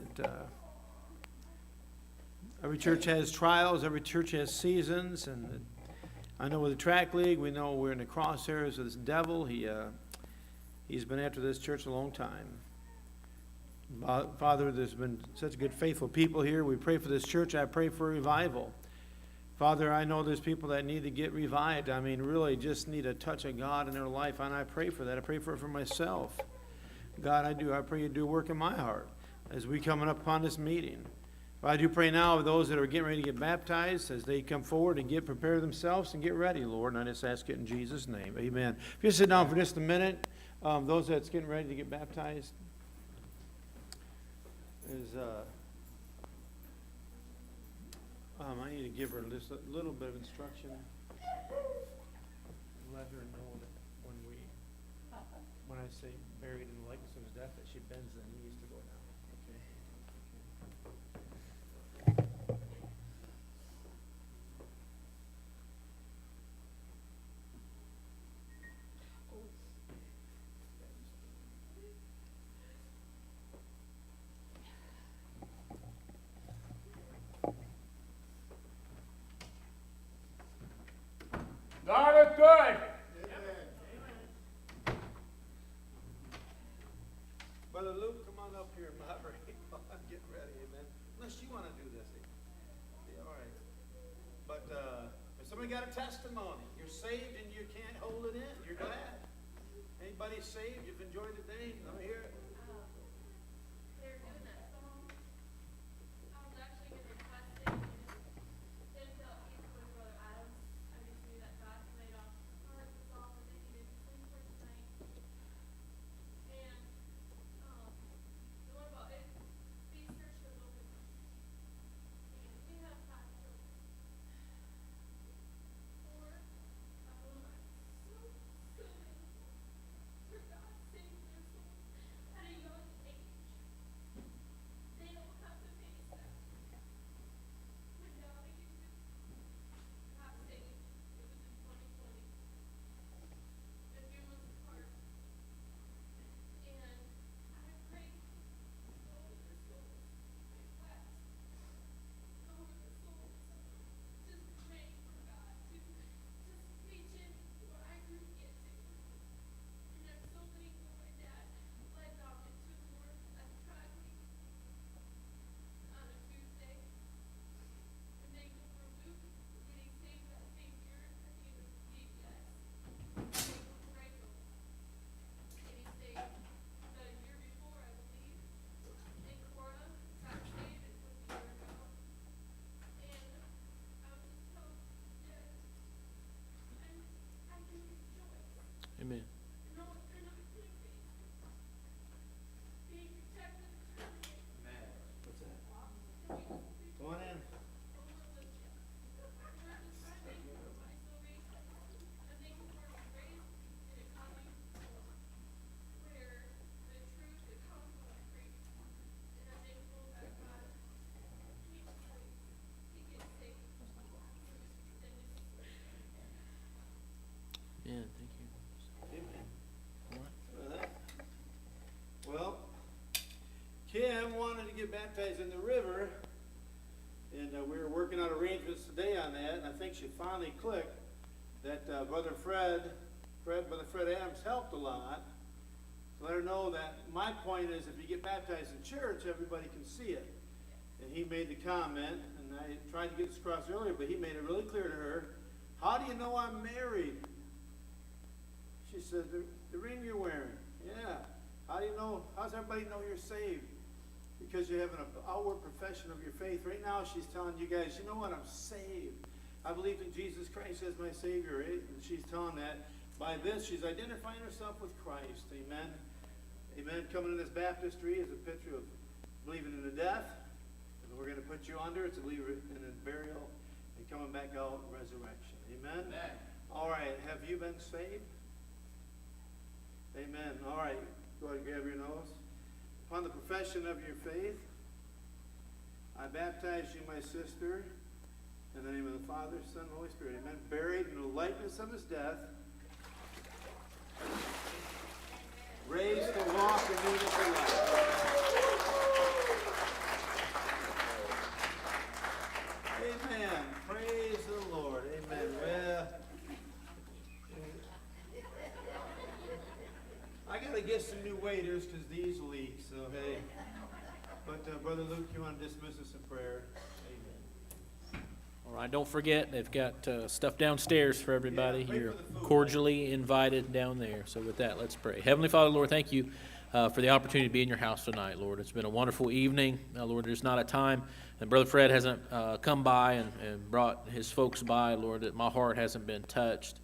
S2: every church has trials. Every church has seasons. And I know with the track league, we know we're in the crosshairs of this devil. He's been after this church a long time. Father, there's been such good, faithful people here. We pray for this church. I pray for revival. Father, I know there's people that need to get revived. I mean, really just need a touch of God in their life, and I pray for that. I pray for it for myself. God, I do. I pray you do work in my heart as we coming up upon this meeting. But I do pray now of those that are getting ready to get baptized as they come forward and prepare themselves and get ready, Lord. And I just ask it in Jesus' name. Amen. If you sit down for just a minute, those that's getting ready to get baptized is... I need to give her just a little bit of instruction. Let her know that when I say buried in the likeness of his death, that she bends the knees to go down. Okay?
S3: God is good.
S2: Brother Luke, come on up here and moderate while I'm getting ready, amen. Unless you want to do this. Yeah, all right. But if somebody got a testimony, you're saved and you can't hold it in, you're glad. Anybody saved? You've enjoyed the day? Let me hear it.
S5: They're doing that song. I was actually going to request it. Didn't feel at peace with Brother Adams. I just knew that God had laid off hearts and all that they needed to sing for tonight. And the one about it, be spiritually open. And we have Pastor for a woman so good. For God saved their soul.
S2: baptized in the river, and we were working out arrangements today on that, and I think she finally clicked that Brother Fred Adams helped a lot. To let her know that my point is if you get baptized in church, everybody can see it. And he made the comment, and I tried to get this across earlier, but he made it really clear to her, how do you know I'm married? She said, the ring you're wearing. Yeah. How do you know? How's everybody know you're saved? Because you have an outward profession of your faith. Right now, she's telling you guys, you know what? I'm saved. I believe in Jesus Christ as my Savior. Right? And she's telling that by this, she's identifying herself with Christ. Amen. Amen. Coming in this baptistry is a picture of believing in the death. And we're going to put you under. It's a believer in a burial and coming back out, resurrection. Amen. Amen. All right. Have you been saved? Amen. All right. Go ahead and grab your nose. Upon the profession of your faith, I baptize you, my sister, in the name of the Father, Son, and Holy Spirit. Amen. Buried in the likeness of his death, raised to walk in newness of life. Amen. Praise the Lord. Amen. Well, I got to get some new waiters because these leak, so hey. But Brother Luke, you want to dismiss us in prayer? Amen.
S1: All right, don't forget, they've got stuff downstairs for everybody.
S2: Yeah, pray
S1: You're
S2: for the food.
S1: cordially invited down there. So with that, let's pray. Heavenly Father, Lord, thank you for the opportunity to be in your house tonight, Lord. It's been a wonderful evening. Lord, there's not a time that Brother Fred hasn't come by and brought his folks by, Lord, that my heart hasn't been touched.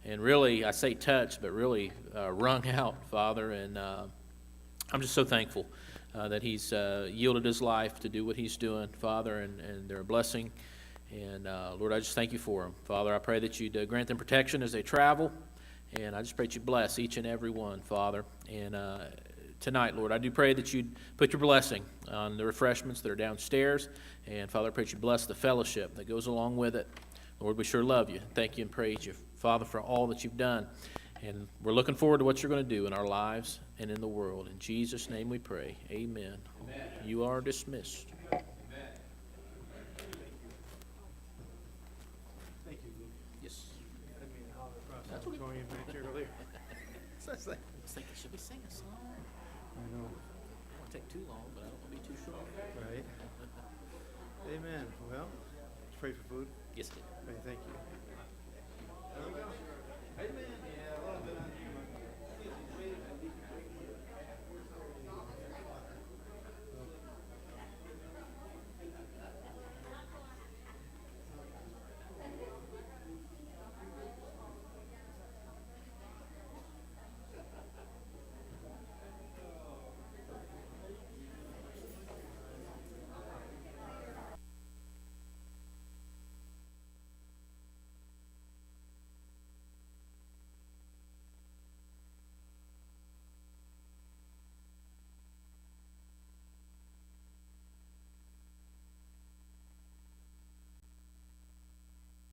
S1: And really, I say touched, but really wrung out, Father. And I'm just so thankful that he's yielded his life to do what he's doing, Father, and they're a blessing. And Lord, I just thank you for them. Father, I pray that you'd grant them protection as they travel. And I just pray that you bless each and every one, Father. And tonight, Lord, I do pray that you'd put your blessing on the refreshments that are downstairs. And Father, I pray that you bless the fellowship that goes along with it. Lord, we sure love you. Thank you and praise you, Father, for all that you've done. And we're looking forward to what you're going to do in our lives and in the world. In Jesus' name we pray. Amen. Amen. You are dismissed.
S2: Thank you, Luke.
S1: Yes.
S2: I mean, how the prosecutorial manager earlier.
S1: I was thinking, should we sing a song?
S2: I know.
S1: It won't take too long, but I don't want to be too short.
S2: Right. Amen. Well, let's pray for food.
S1: Yes, it is.
S2: Okay, thank you. There we go.